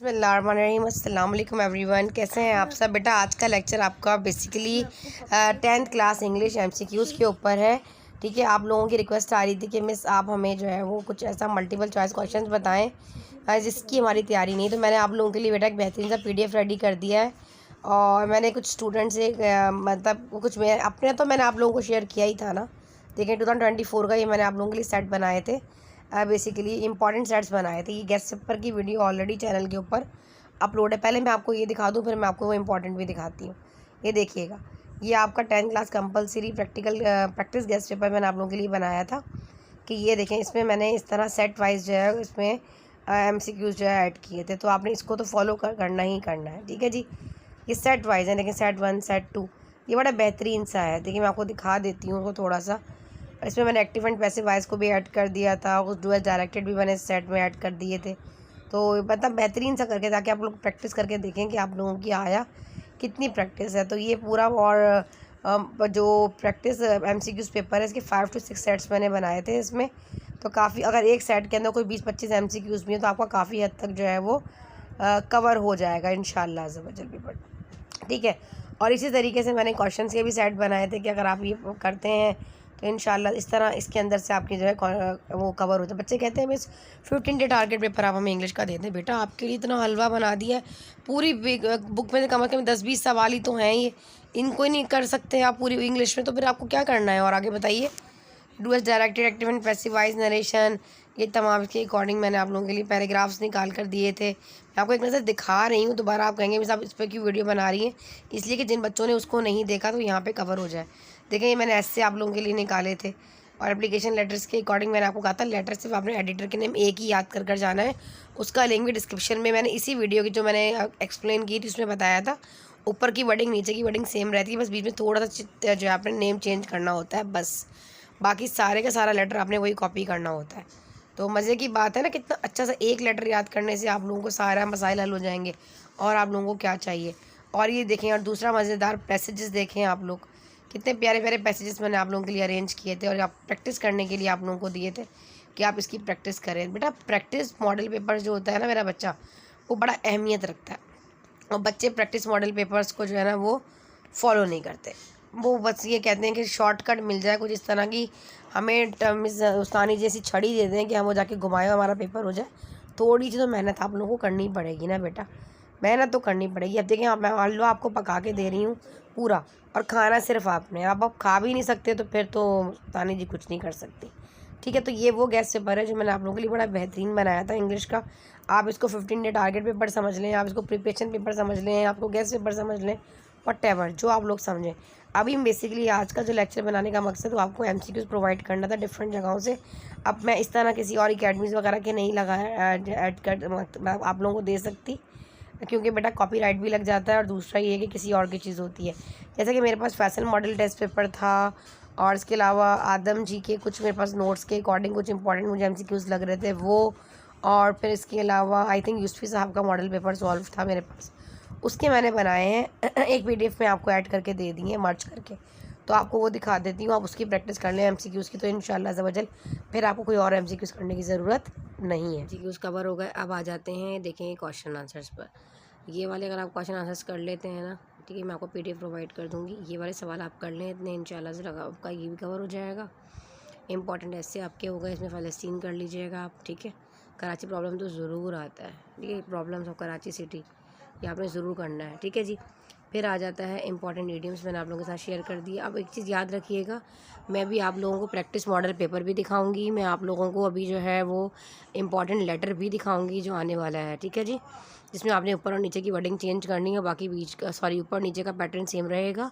बिस्मिल्लाहिर्रहमानिर्रहीम। अस्सलाम वालेकुम एवरीवन, कैसे हैं आप सब। बेटा आज का लेक्चर आपका basically 10th class English MCQs के ऊपर है। ठीक है, आप लोगों की रिक्वेस्ट आ रही थी कि मिस आप हमें जो है वो कुछ ऐसा मल्टीपल चॉइस क्वेश्चंस बताएं जिसकी हमारी तैयारी नहीं। तो मैंने आप लोगों के लिए बेटा एक बेहतरीन सा PDF रेडी कर दिया है और मैंने कुछ स्टूडेंट से मतलब कुछ अपने तो मैंने आप लोगों को शेयर किया ही था ना। देखें 2024 का ये मैंने आप लोगों के लिए सेट बनाए थे। बेसिकली इंपॉर्टेंट सेट्स बनाए थे। ये गेस्ट पेपर की वीडियो ऑलरेडी चैनल के ऊपर अपलोड है। पहले मैं आपको ये दिखा दूँ, फिर मैं आपको वो इंपॉर्टेंट भी दिखाती हूँ। ये देखिएगा, ये आपका 10th class compulsory practice guest paper मैंने आप लोगों के लिए बनाया था कि ये देखें, इसमें मैंने इस तरह सेट वाइज जो है इसमें MCQs जो है ऐड किए थे। तो आपने इसको तो फॉलो करना ही करना है। ठीक है जी, ये सेट वाइज है। लेकिन सेट 1 सेट 2 ये बड़ा बेहतरीन सा है। देखिए मैं आपको दिखा देती हूँ उसको थोड़ा सा। इसमें मैंने एक्टिव एंड पैसिव वॉइस को भी ऐड कर दिया था, कुछ डुअल डायरेक्टेड भी मैंने सेट में ऐड कर दिए थे। तो मतलब बेहतरीन सा करके, ताकि आप लोग प्रैक्टिस करके देखें कि आप लोगों की आया कितनी प्रैक्टिस है। तो ये पूरा और जो प्रैक्टिस MCQs पेपर है इसके 5 to 6 सेट्स मैंने बनाए थे इसमें। तो काफ़ी, अगर एक सेट के अंदर कोई 20-25 MCQs भी हैं तो आपका काफ़ी हद तक जो है वो कवर हो जाएगा इंशाल्लाह अज़्ज़ा वजल पेपर। ठीक है, और इसी तरीके से मैंने क्वेश्चंस के भी सेट बनाए थे कि अगर आप ये करते हैं तो इंशाल्लाह इस तरह इसके अंदर से आपकी जो है वो कवर होता है। बच्चे कहते हैं मिस 15 डे टारगेट पेपर आप हमें इंग्लिश का देते हैं। बेटा आपके लिए इतना हलवा बना दिया है, पूरी बुक में से कम से कम 10-20 सवाल ही तो हैं ये, इनको ही नहीं कर सकते आप पूरी इंग्लिश में, तो फिर आपको क्या करना है। और आगे बताइए, डूएस directed, active and passive voice, narration, ये तमाम के अकॉर्डिंग मैंने आप लोगों के लिए पैराग्राफ्स निकाल कर दिए थे। मैं आपको एक नज़र दिखा रही हूँ, दोबारा आप कहेंगे मिस आप इस पर क्यों वीडियो बना रही हैं, इसलिए कि जिन बच्चों ने उसको नहीं देखा तो यहाँ पे कवर हो जाए। देखें ये मैंने ऐसे आप लोगों के लिए निकाले थे। और एप्लीकेशन लेटर्स के अकॉर्डिंग मैंने आपको कहा था लेटर सिर्फ आपने एडिटर के नेम एक ही याद कर जाना है। उसका लिंक भी डिस्क्रिप्शन में मैंने इसी वीडियो की जो मैंने एक्सप्लेन की थी उसमें बताया था। ऊपर की वर्डिंग नीचे की वर्डिंग सेम रहती है, बस बीच में थोड़ा सा जो है आपने नेम चेंज करना होता है बस। बाकी सारे का सारा लेटर आपने वही कॉपी करना होता है। तो मज़े की बात है ना, कितना अच्छा सा एक लेटर याद करने से आप लोगों को सारा मसाइल हल हो जाएंगे। और आप लोगों को क्या चाहिए। और ये देखें, और दूसरा मज़ेदार पैसेजेस देखें आप लोग, कितने प्यारे प्यारे पैसेजेस मैंने आप लोगों के लिए अरेंज किए थे और आप प्रैक्टिस करने के लिए आप लोगों को दिए थे कि आप इसकी प्रैक्टिस करें। बेटा प्रैक्टिस मॉडल पेपर जो होता है ना मेरा बच्चा, वो बड़ा अहमियत रखता है। और बच्चे प्रैक्टिस मॉडल पेपर्स को जो है ना वो फॉलो नहीं करते। वो बस ये कहते हैं कि शॉर्टकट मिल जाए कुछ इस तरह की, हमें उस्तानी जैसी छड़ी दे दें कि हम वो जाके घुमाएं हमारा पेपर हो जाए। थोड़ी सी तो मेहनत आप लोगों को करनी पड़ेगी ना बेटा, मेहनत तो करनी पड़ेगी। अब देखिए मैं मान लो आपको पका के दे रही हूँ पूरा, और खाना सिर्फ आपने, अब आप खा भी नहीं सकते तो फिर तो तानी जी कुछ नहीं कर सकती। ठीक है, तो ये वो गेस्ट पेपर है जो मैंने आप लोगों के लिए बड़ा बेहतरीन बनाया था इंग्लिश का। आप इसको 15 डे टारगेट पेपर समझ लें, आप इसको प्रिपरेशन पेपर समझ लें, आपको गेस्ट पेपर समझ लें, व्हाटएवर जो आप लोग समझें। अभी बेसिकली आज का जो लेक्चर बनाने का मकसद वो आपको MCQs प्रोवाइड करना था डिफरेंट जगहों से। अब मैं इस तरह किसी और अकेडमीज़ वगैरह के नहीं लगाया ऐड कर मैं आप लोगों को दे सकती, क्योंकि बेटा कॉपीराइट भी लग जाता है। और दूसरा ये है कि किसी और की चीज़ होती है, जैसे कि मेरे पास फैशन मॉडल टेस्ट पेपर था, और इसके अलावा आदम जी के कुछ मेरे पास नोट्स के अकॉर्डिंग कुछ इंपॉर्टेंट मुझे MCQs लग रहे थे वो। और फिर इसके अलावा आई थिंक यूसुफ़ी साहब का मॉडल पेपर सॉल्व था मेरे पास, उसके मैंने बनाए हैं एक PDF में आपको ऐड करके दे दिए मर्ज करके। तो आपको वो दिखा देती हूँ, आप उसकी प्रैक्टिस कर लें MCQs की, तो इंशाल्लाह अज़्ज़ा वजल फिर आपको कोई और MCQs करने की ज़रूरत नहीं है। MCQs कवर हो गए। अब आ जाते हैं देखें क्वेश्चन आंसर्स पर। ये वाले अगर आप क्वेश्चन आंसर्स कर लेते हैं ना, ठीक है, मैं आपको PDF प्रोवाइड कर दूँगी। ये वाले सवाल आप कर लें इतने, इंशाल्लाह से लगा आपका ये भी कवर हो जाएगा। इंपॉर्टेंट ऐसे आपके हो गए, इसमें फ़लस्तीन कर लीजिएगा आप। ठीक है, कराची प्रॉब्लम तो ज़रूर आता है, ठीक है, प्रॉब्लम्स ऑफ कराची सिटी ये आपने ज़रूर करना है। ठीक है जी, फिर आ जाता है इंपॉर्टेंट ईडियम्स, मैंने आप लोगों के साथ शेयर कर दिया। अब एक चीज़ याद रखिएगा, मैं भी आप लोगों को प्रैक्टिस मॉडल पेपर भी दिखाऊंगी, मैं आप लोगों को अभी जो है वो इंपॉर्टेंट लेटर भी दिखाऊंगी जो आने वाला है। ठीक है जी, जिसमें आपने ऊपर और नीचे की वर्डिंग चेंज करनी है, बाकी बीच का ऊपर नीचे का पैटर्न सेम रहेगा,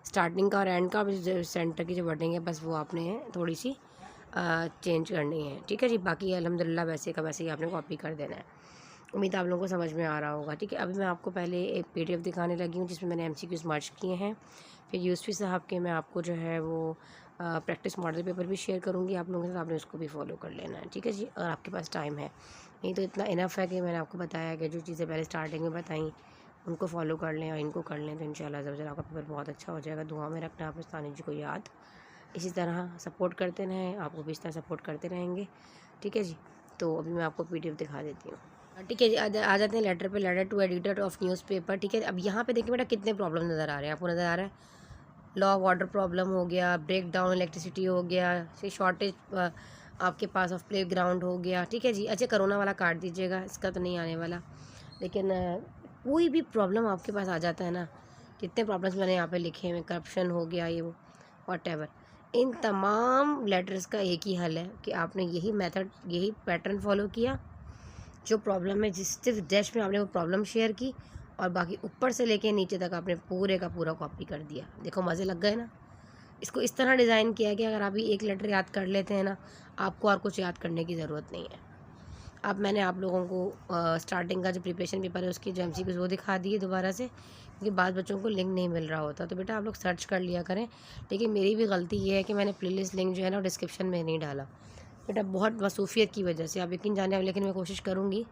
स्टार्टिंग का और एंड का, सेंटर की जो वर्डिंग है बस वो आपने थोड़ी सी चेंज करनी है। ठीक है जी, बाकी अल्हम्दुलिल्लाह वैसे का वैसे ही आपने कॉपी कर देना है। उम्मीद आप लोगों को समझ में आ रहा होगा। ठीक है, अभी मैं आपको पहले एक PDF दिखाने लगी हूँ जिसमें मैंने MCQs मर्ज किए हैं। फिर यूसुफ़ी साहब के मैं आपको जो है वो प्रैक्टिस मॉडल पेपर भी शेयर करूँगी आप लोगों के साथ, आपने उसको भी फॉलो कर लेना है। ठीक है जी, और आपके पास टाइम है, नहीं तो इतना इनफ है कि मैंने आपको बताया कि जो चीज़ें पहले स्टार्टिंग में बताई उनको फॉलो कर लें और इनको कर लें, तो इंशाल्लाह ज़रूर आपका पेपर बहुत अच्छा हो जाएगा। दुआ में रखना आप उस्तानी जी को याद। इसी तरह सपोर्ट करते रहें, आपको भी इस तरह सपोर्ट करते रहेंगे। ठीक है जी, तो अभी मैं आपको PDF दिखा देती हूँ। ठीक है जी, आ जाते हैं लेटर पे। Letter to editor of newspaper. ठीक है, अब यहाँ पे देखिए बेटा कितने प्रॉब्लम नज़र आ रहे हैं आपको। नज़र आ रहा है लॉ ऑफ वाटर प्रॉब्लम हो गया, ब्रेक डाउन इलेक्ट्रिसिटी हो गया, से शॉर्टेज आपके पास ऑफ प्ले ग्राउंड हो गया। ठीक है जी, अच्छा कोरोना वाला काट दीजिएगा, इसका तो नहीं आने वाला। लेकिन कोई भी प्रॉब्लम आपके पास आ जाता है ना, जितने प्रॉब्लम्स मैंने यहाँ पे लिखे हैं, करप्शन हो गया, ये वो वॉट, इन तमाम लेटर्स का एक ही हल है कि आपने यही मेथड, यही पैटर्न फॉलो किया। जो प्रॉब्लम है, जिस सिर्फ डैश में आपने वो प्रॉब्लम शेयर की, और बाकी ऊपर से लेके नीचे तक आपने पूरे का पूरा कॉपी कर दिया। देखो मज़े लग गए ना। इसको इस तरह डिज़ाइन किया है कि अगर आप ये एक लेटर याद कर लेते हैं ना, आपको और कुछ याद करने की ज़रूरत नहीं है। अब मैंने आप लोगों को स्टार्टिंग का जो प्रिपरेशन पेपर है उसकी जो MCQs वो दिखा दिए दोबारा से, क्योंकि बाद बच्चों को लिंक नहीं मिल रहा होता। तो बेटा आप लोग सर्च कर लिया करें। लेकिन मेरी भी गलती ये है कि मैंने प्लेलिस्ट लिंक जो है ना डिस्क्रिप्शन में नहीं डाला बेटा, बहुत मसरूफियत की वजह से। आप यकीन जाने, लेकिन मैं कोशिश करूँगी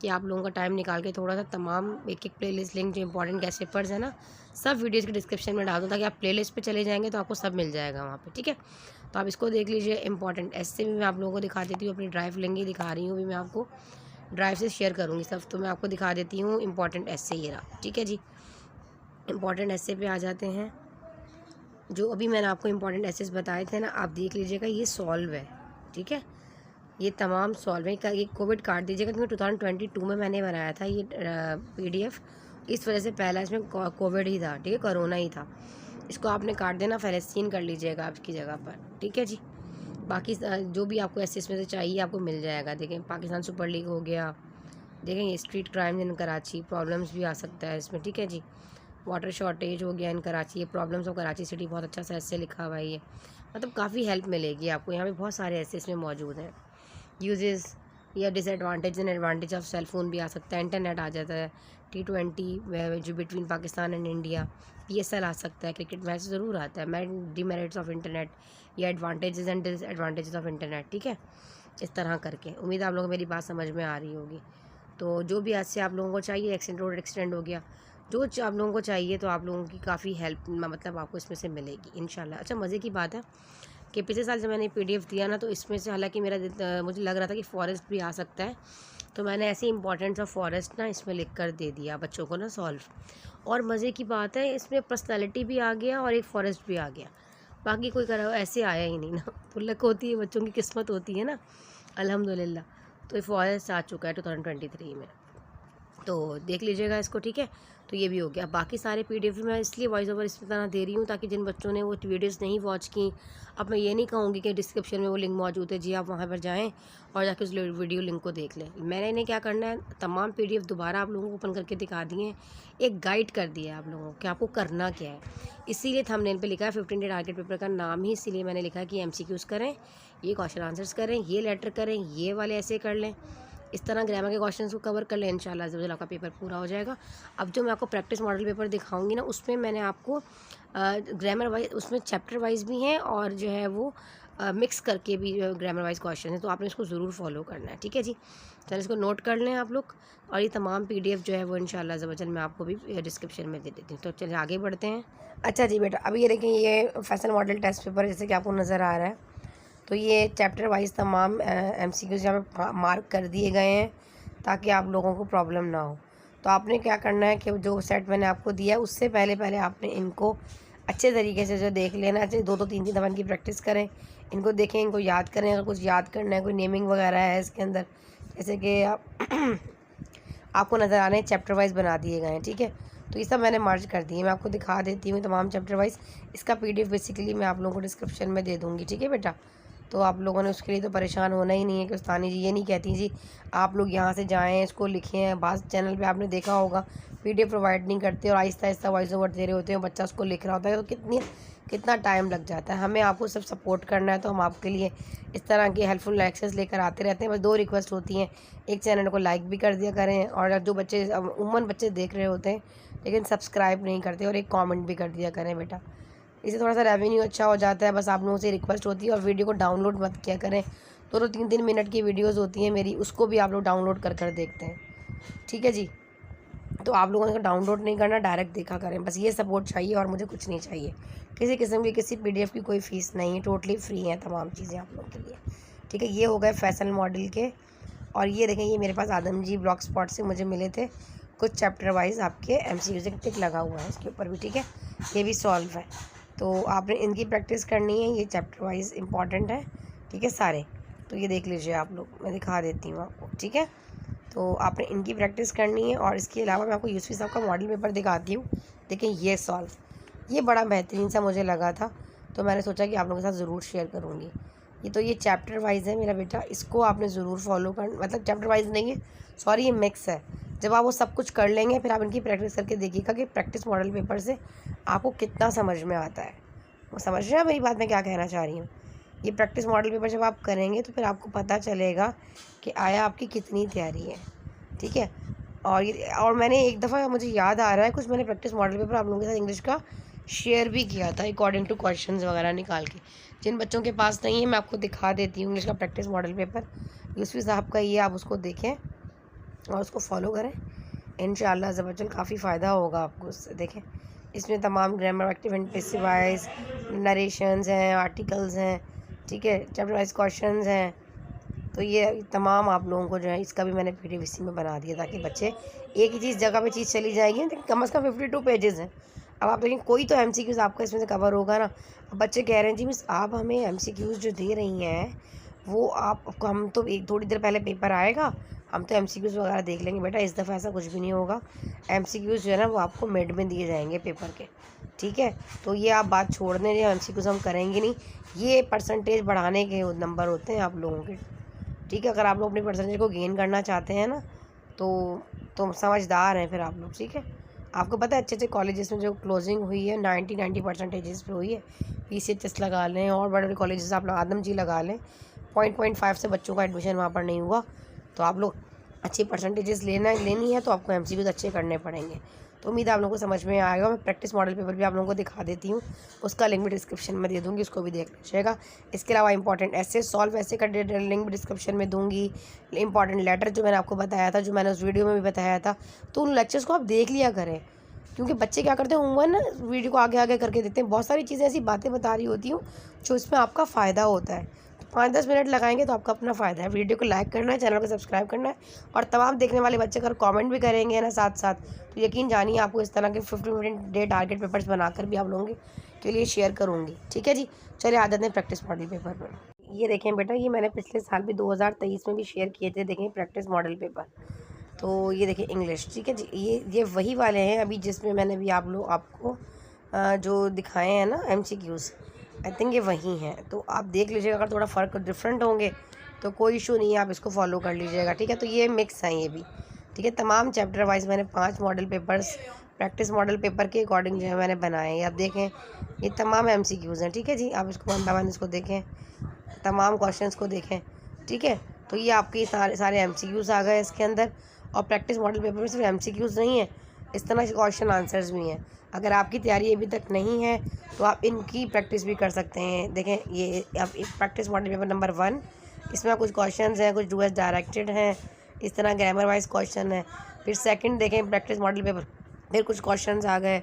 कि आप लोगों का टाइम निकाल के थोड़ा सा तमाम एक प्लेलिस्ट लिंक जो इंपॉर्टेंट गेस्ट पेपर्स है ना, सब वीडियोज़ के डिस्क्रिप्शन में डाल दूँ, ताकि आप प्लेलिस्ट पे चले जाएंगे तो आपको सब मिल जाएगा वहाँ पे। ठीक है, तो आप इसको देख लीजिए। इंपॉर्टेंट ऐसे भी मैं आप लोगों को दिखा देती हूँ, अपनी ड्राइव लिंक ही दिखा रही हूँ भी, मैं आपको ड्राइव से शेयर करूँगी सब। तो मैं आपको दिखा देती हूँ इंपॉर्टेंट ऐसे ये रहा। ठीक है जी, इंपॉर्टेंट ऐसे पे आ जाते हैं। जो अभी मैंने आपको इंपॉर्टेंट ऐसेस बताए थे ना, आप देख लीजिएगा, ये सॉल्व है। ठीक है, ये तमाम सॉल्व है। ये कोविड काट दीजिएगा, क्योंकि 2022 में मैंने बनाया था ये PDF, इस वजह से पहला इसमें कोविड ही था। ठीक है, कोरोना ही था। इसको आपने काट देना, फ़लस्तीन कर लीजिएगा आपकी जगह पर। ठीक है जी, बाकी जो भी आपको ऐसे इसमें से चाहिए आपको मिल जाएगा। देखें पाकिस्तान सुपर लीग हो गया, देखें ये स्ट्रीट क्राइम इन कराची, प्रॉब्लम्स भी आ सकता है इसमें। ठीक है जी, वाटर शॉर्टेज हो गया इन कराची, ये प्रॉब्लम्स ऑफ कराची सिटी, बहुत अच्छा सा ऐसे लिखा हुआ है ये। मतलब काफ़ी हेल्प मिलेगी आपको, यहाँ पे बहुत सारे ऐसे इसमें मौजूद हैं। यूजेस या disadvantage and advantage of cell phone भी आ सकता है, इंटरनेट आ जाता है, T20 जो between Pakistan and India, PSL आ सकता है, क्रिकेट मैच ज़रूर आता है, डिमेरिट्स ऑफ इंटरनेट या advantages and disadvantages of internet. ठीक है, इस तरह करके उम्मीद है आप लोगों को मेरी बात समझ में आ रही होगी। तो जो भी आज से आप लोगों को चाहिए, एक्सटेंड हो गया, जो आप लोगों को चाहिए, तो आप लोगों की काफ़ी हेल्प मतलब आपको इसमें से मिलेगी इंशाल्लाह। अच्छा मज़े की बात है कि पिछले साल जब मैंने PDF दिया ना, तो इसमें से हालांकि मेरा मुझे लग रहा था कि फ़ॉरेस्ट भी आ सकता है, तो मैंने ऐसी इंपॉर्टेंस ऑफ फॉरेस्ट ना इसमें लिख कर दे दिया बच्चों को ना सॉल्व। और मज़े की बात है, इसमें पर्सनैलिटी भी आ गया और एक फॉरेस्ट भी आ गया। बाकी कोई करा ऐसे आया ही नहीं ना। तो लक होती है, बच्चों की किस्मत होती है ना, अल्हम्दुलिल्लाह। तो ये फॉरेस्ट आ चुका है 2023 में, तो देख लीजिएगा इसको। ठीक है, तो ये भी हो गया। बाकी सारे PDF मैं इसलिए वॉइस ओवर इस तरह दे रही हूँ ताकि जिन बच्चों ने वो वीडियोज़ नहीं वॉच की, अब मैं ये नहीं कहूँगी कि डिस्क्रिप्शन में वो लिंक मौजूद है जी आप वहाँ पर जाएँ और जाके उस वीडियो लिंक को देख लें। मैंने इन्हें क्या करना है, तमाम PDF दोबारा आप लोगों को ओपन करके दिखा दिए हैं, एक गाइड कर दिया है आप लोगों को कि आपको करना क्या है। इसीलिए थंबनेल पे लिखा है 15 डे टारगेट पेपर का नाम ही इसीलिए मैंने लिखा है कि MCQs करें, ये क्वेश्चन आंसर्स करें, ये लेटर करें, ये वाले ऐसे कर लें, इस तरह ग्रामर के क्वेश्चंस को कवर कर लें, इंशाल्लाह ज़रूर आपका पेपर पूरा हो जाएगा। अब जो मैं आपको प्रैक्टिस मॉडल पेपर दिखाऊंगी ना, उसमें मैंने आपको ग्रामर वाइज, उसमें चैप्टर वाइज भी हैं और जो है वो मिक्स करके भी ग्रामर वाइज क्वेश्चन है, तो आपने इसको ज़रूर फॉलो करना है। ठीक है जी, चलिए इसको नोट कर लें आप लोग। और ये तमाम PDF जो है वो इंशाल्लाह ज़बरदस्त मैं आपको भी डिस्क्रिप्शन में दे देती हूँ। तो चलिए आगे बढ़ते हैं। अच्छा जी बेटा, अभी ये देखें, ये फैसल मॉडल टेस्ट पेपर जैसे कि आपको नज़र आ रहा है, तो ये चैप्टर वाइज तमाम MCQs यहाँ पे मार्क कर दिए गए हैं ताकि आप लोगों को प्रॉब्लम ना हो। तो आपने क्या करना है कि जो सेट मैंने आपको दिया उससे पहले आपने इनको अच्छे तरीके से जो देख लेना चाहिए, 2-2 3-3 दफ़ा इनकी प्रैक्टिस करें, इनको देखें, इनको याद करें। अगर कुछ याद करना है, कोई नेमिंग वगैरह है इसके अंदर, जैसे कि आपको नज़र आ रहे हैं चैप्टर वाइज बना दिए गए हैं। ठीक है, तो ये सब मैंने मार्च कर दिए, मैं आपको दिखा देती हूँ तमाम चैप्टर वाइज। इसका PDF बेसिकली मैं आप लोगों को डिस्क्रिप्शन में दे दूँगी। ठीक है बेटा, तो आप लोगों ने उसके लिए तो परेशान होना ही नहीं है कि उस्तानी जी ये नहीं कहती जी आप लोग यहाँ से जाएँ इसको लिखें। बाज़ चैनल पे आपने देखा होगा PDF प्रोवाइड नहीं करते और आहिस्ता आहिस्ता वॉइस ओवर दे रहे होते हैं, बच्चा उसको लिख रहा होता है, तो कितना टाइम लग जाता है। हमें आपको सब सपोर्ट करना है, तो हम आपके लिए इस तरह की हेल्पफुल लेक्चर्स लेकर आते रहते हैं। बस 2 रिक्वेस्ट होती हैं, एक चैनल को लाइक भी कर दिया करें, और जो बच्चे उमूमन बच्चे देख रहे होते हैं लेकिन सब्सक्राइब नहीं करते, और एक कॉमेंट भी कर दिया करें बेटा, इससे थोड़ा सा रेवेन्यू अच्छा हो जाता है। बस आप लोगों से रिक्वेस्ट होती है, और वीडियो को डाउनलोड मत किया करें, 2-2 3-3 मिनट की वीडियोस होती हैं मेरी, उसको भी आप लोग डाउनलोड कर देखते हैं। ठीक है जी, तो आप लोगों ने डाउनलोड नहीं करना, डायरेक्ट देखा करें, बस ये सपोर्ट चाहिए और मुझे कुछ नहीं चाहिए। किसी किस्म की किसी PDF की कोई फ़ीस नहीं है, टोटली फ्री है तमाम चीज़ें आप लोगों के लिए। ठीक है, ये हो गए फैसल मॉडल के और ये देखें, ये मेरे पास आदम जी ब्लॉग स्पॉट से मुझे मिले थे कुछ चैप्टर वाइज आपके MCQ से टिक लगा हुआ है इसके ऊपर भी, ठीक है। ये भी सॉल्व है, तो आपने इनकी प्रैक्टिस करनी है। ये चैप्टर वाइज इंपॉर्टेंट है, ठीक है सारे। तो ये देख लीजिए आप लोग, मैं दिखा देती हूँ आपको, ठीक है। तो आपने इनकी प्रैक्टिस करनी है। और इसके अलावा मैं आपको यूसुफ़ी साहब का मॉडल पेपर दिखाती हूँ। देखिए ये सॉल्व, ये बड़ा बेहतरीन सा मुझे लगा था, तो मैंने सोचा कि आप लोगों के साथ ज़रूर शेयर करूँगी। ये चैप्टर वाइज़ है मेरा बेटा, इसको आपने ज़रूर फॉलो कर, मतलब चैप्टर वाइज़ नहीं है, सॉरी ये मिक्स है। जब आप वो सब कुछ कर लेंगे फिर आप इनकी प्रैक्टिस करके देखिएगा कि प्रैक्टिस मॉडल पेपर से आपको कितना समझ में आता है। वो समझ रहे हैं मेरी बात, मैं क्या कहना चाह रही हूँ। ये प्रैक्टिस मॉडल पेपर जब आप करेंगे तो फिर आपको पता चलेगा कि आया आपकी कितनी तैयारी है, ठीक है। और मैंने एक दफ़ा, मुझे याद आ रहा है, कुछ मैंने प्रैक्टिस मॉडल पेपर आप लोगों के साथ इंग्लिश का शेयर भी किया था अकॉर्डिंग टू क्वेश्चंस वगैरह निकाल के। जिन बच्चों के पास नहीं है मैं आपको दिखा देती हूँ इंग्लिश का प्रैक्टिस मॉडल पेपर, यूसुफ़ी साहब का। ये आप उसको देखें और उसको फॉलो करें, इंशाअल्लाह ज़बरदस्त काफ़ी फ़ायदा होगा आपको उससे। देखें इसमें तमाम grammar, active and passive voice, narrations हैं, आर्टिकल्स हैं, ठीक है, चैप्टर वाइज क्वेश्चंस हैं। तो ये तमाम आप लोगों को जो है, इसका भी मैंने PDF इसी में बना दिया ताकि बच्चे एक ही चीज़ जगह पे चीज़ चली जाएगी, लेकिन कम से कम 52 पेजेस हैं। अब आप देखें कोई तो MCQs आपका इसमें से कवर होगा ना। अब बच्चे कह रहे हैं जी मिस आप हमें MCQs जो दे रही हैं वो आपको, हम तो एक थोड़ी देर पहले पेपर आएगा हम तो MCQs वगैरह देख लेंगे। बेटा इस दफ़ा ऐसा कुछ भी नहीं होगा, MCQs जो है ना वो आपको मिड में दिए जाएंगे पेपर के, ठीक है। तो ये आप बात छोड़ दें, MCQs हम करेंगे नहीं, ये परसेंटेज बढ़ाने के नंबर होते हैं आप लोगों के, ठीक है। अगर आप लोग अपनी परसेंटेज को गेन करना चाहते हैं ना तो समझदार हैं फिर आप लोग, ठीक है। आपको पता है अच्छे अच्छे कॉलेजेस में जो क्लोजिंग हुई है 90 परसेंटेजेस पे हुई है। PCHS लगा लें और बड़े बड़े कॉलेजेस आप लोग आदम जी लगा लें, 0.5 से बच्चों का एडमिशन वहाँ पर नहीं हुआ। तो आप लोग अच्छी परसेंटेजेस लेनी है तो आपको MCQs अच्छे करने पड़ेंगे। तो उम्मीद है आप लोगों को समझ में आएगा। मैं प्रैक्टिस मॉडल पेपर भी आप लोगों को दिखा देती हूँ, उसका लिंक भी डिस्क्रिप्शन में दे दूँगी, उसको भी देख लीजिएगा। इसके अलावा इंपॉर्टेंट ऐसे सॉल्व ऐसे का लिंक भी डिस्क्रिप्शन में दूँगी। इंपॉर्टेंट लेटर जो मैंने आपको बताया था, जो मैंने उस वीडियो में भी बताया था, तो उन लेक्चर्स को आप देख लिया करें। क्योंकि बच्चे क्या करते हैं, होमवर्क ना वीडियो को आगे आगे करके देते हैं, बहुत सारी चीज़ें ऐसी बातें बता रही होती हूँ जो इसमें आपका फ़ायदा होता है। तो 5-10 मिनट लगाएंगे तो आपका अपना फ़ायदा है। वीडियो को लाइक करना है, चैनल को सब्सक्राइब करना है, और तमाम देखने वाले बच्चे अगर कमेंट भी करेंगे ना साथ साथ, तो यकीन जानिए आपको इस तरह के 15 डे टारगेट पेपर्स बनाकर भी आप लोगों के लिए शेयर करूँगी, ठीक है जी। चलिए आदत है प्रैक्टिस मॉडल पेपर पर। ये देखें बेटा, ये मैंने पिछले साल भी 2023 में भी शेयर किए थे, देखें प्रैक्टिस मॉडल पेपर। तो ये देखिए इंग्लिश, ठीक है जी। ये वही वाले हैं अभी जिसमें मैंने भी आपको जो दिखाए हैं ना MCQs, आई थिंक ये वही हैं। तो आप देख लीजिएगा, अगर थोड़ा फ़र्क डिफरेंट होंगे तो कोई इशू नहीं है, आप इसको फॉलो कर लीजिएगा, ठीक है। तो ये मिक्स हैं ये भी, ठीक है। तमाम चैप्टर वाइज मैंने 5 model papers practice model paper के अकॉर्डिंग जो है मैंने बनाए हैं। आप देखें ये तमाम MCQs हैं, ठीक है जी। आप इसको 1 बाय 1 इसको देखें, तमाम क्वेश्चंस को देखें, ठीक है। तो ये आपके सारे MCQs आ गए इसके अंदर। और प्रैक्टिस मॉडल पेपर में सिर्फ MCQs नहीं है, इस तरह के क्वेश्चन आंसर्स भी हैं। अगर आपकी तैयारी अभी तक नहीं है तो आप इनकी प्रैक्टिस भी कर सकते हैं। देखें ये अब प्रैक्टिस मॉडल पेपर नंबर 1, इसमें कुछ क्वेश्चंस हैं, कुछ डूएस डायरेक्टेड हैं, इस तरह ग्रामर वाइज क्वेश्चन है। फिर सेकंड देखें प्रैक्टिस मॉडल पेपर, फिर कुछ क्वेश्चंस आ गए।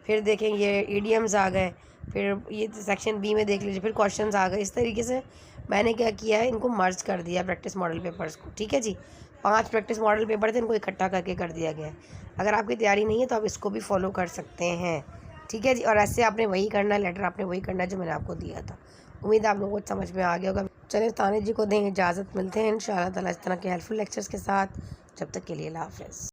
फिर देखें ये ईडियम्स आ गए। फिर ये सेक्शन B में देख लीजिए, फिर क्वेश्चंस आ गए। इस तरीके से मैंने क्या किया है, इनको मर्ज कर दिया प्रैक्टिस मॉडल पेपर्स को, ठीक है जी। 5 प्रैक्टिस मॉडल पेपर थे, इनको इकट्ठा करके कर दिया गया है। अगर आपकी तैयारी नहीं है तो आप इसको भी फॉलो कर सकते हैं, ठीक है जी। और ऐसे आपने वही करना है, लेटर आपने वही करना है जो मैंने आपको दिया था। उम्मीद है आप लोगों को समझ में आ गया होगा। चलिए ताने जी को दें इजाज़त, मिलते हैं इंशाअल्लाह ताला इस तरह के हेल्पफुल लेक्चर्स के साथ। जब तक के लिए अल्लाह हाफ़िज़।